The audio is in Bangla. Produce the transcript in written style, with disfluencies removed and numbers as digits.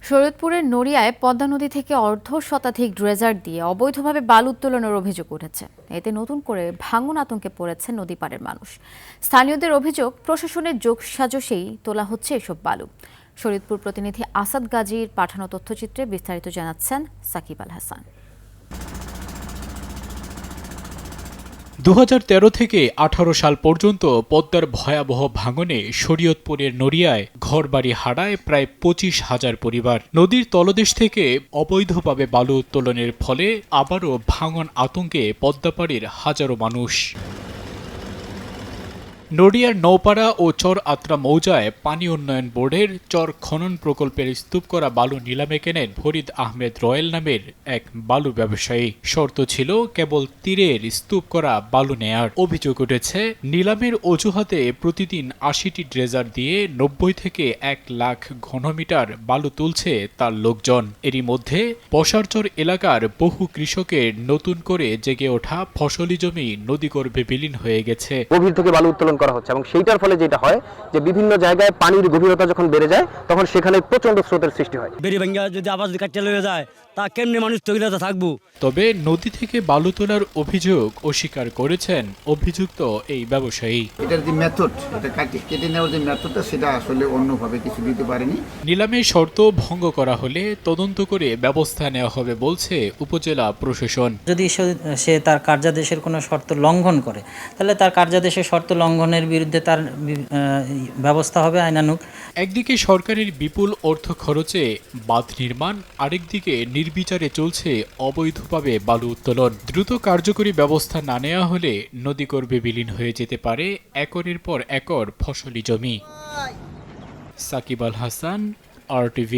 শরীয়তপুরের নড়িয়ায় পদ্মা নদী থেকে অর্ধ শতাধিক ড্রেজার দিয়ে অবৈধভাবে বালু উত্তোলনের অভিযোগ উঠেছে। এতে নতুন করে ভাঙন আতঙ্কে পড়েছে নদী পাড়ের মানুষ। স্থানীয়দের অভিযোগ, প্রশাসনের যোগসাজশেই তোলা হচ্ছে এসব বালু। শরীয়তপুর প্রতিনিধি আসাদ গাজীর পাঠানো তথ্যচিত্রে বিস্তারিত জানাচ্ছেন সাকিব আল হাসান। 2013 থেকে 18 সাল পর্যন্ত পদ্মার ভয়াবহ ভাঙনে শরীয়তপুরের নড়িয়ায় ঘরবাড়ি হারায় প্রায় 25,000 পরিবার। নদীর তলদেশ থেকে অবৈধভাবে বালু উত্তোলনের ফলে আবারও ভাঙন আতঙ্কে পদ্মাপাড়ের হাজারো মানুষ। নড়িয়ার নৌপাড়া ও চর আত্রা মৌজায় পানি উন্নয়ন বোর্ডের চর খনন প্রকল্পের স্তূপ করা বালু নিলামে কেনেন ফরিদ আহমেদ রয়েল নামের এক বালু ব্যবসায়ী। শর্ত ছিল কেবল তীরের স্তূপ করা বালু নেয়ার। অভিযোগ উঠেছে, নিলামের অজুহাতে প্রতিদিন 80টি ড্রেজার দিয়ে 90 থেকে 1 লাখ ঘনমিটার বালু তুলছে তার লোকজন। এরই মধ্যে বসারচর এলাকার বহু কৃষকের নতুন করে জেগে ওঠা ফসলি জমি নদীগর্ভে বিলীন হয়ে গেছে। গভীর থেকে বালু উত্তোলন করা হচ্ছে এবং সেইটার ফলে যেটা হয় যে বিভিন্ন জায়গায় পানির গভীরতা যখন বেড়ে যায় তখন সেখানে প্রচন্ড স্রোতের সৃষ্টি হয়। বেরি ভাঙ্গা যদি আবার কাটতে লয়ে যায় তা কেমনে মানুষ তৈরিতে থাকবো। তবে নদী থেকে বালু তোলার অভিযোগ অস্বীকার করেছেন অভিযুক্ত এই ব্যবসায়ী। এটার যে মেথড, এটা কেটে নেওয়ার যে মেথডটা সেটা আসলে অন্যভাবে কিছু দিতে পারেনি। নিলামের শর্ত ভঙ্গ করা হলে তদন্ত করে ব্যবস্থা নেওয়া হবে বলছে উপজেলা প্রশাসন। যদি সে তার কার্যাদেশের কোনো শর্ত লঙ্ঘন করে তাহলে তার কার্যাদেশের শর্ত লঙ্ঘনের বিরুদ্ধে তার ব্যবস্থা হবে আইনানুগ। একদিকে সরকারের বিপুল অর্থ খরচে বাঁধ নির্মাণ, আরেকদিকে নির্বিচারে চলছে অবৈধভাবে বালু উত্তোলন। দ্রুত কার্যকরী ব্যবস্থা না নেওয়া হলে নদীগর্ভে বিলীন হয়ে যেতে পারে একরের পর একর ফসলি জমি। সাকিব আল হাসান, RTV।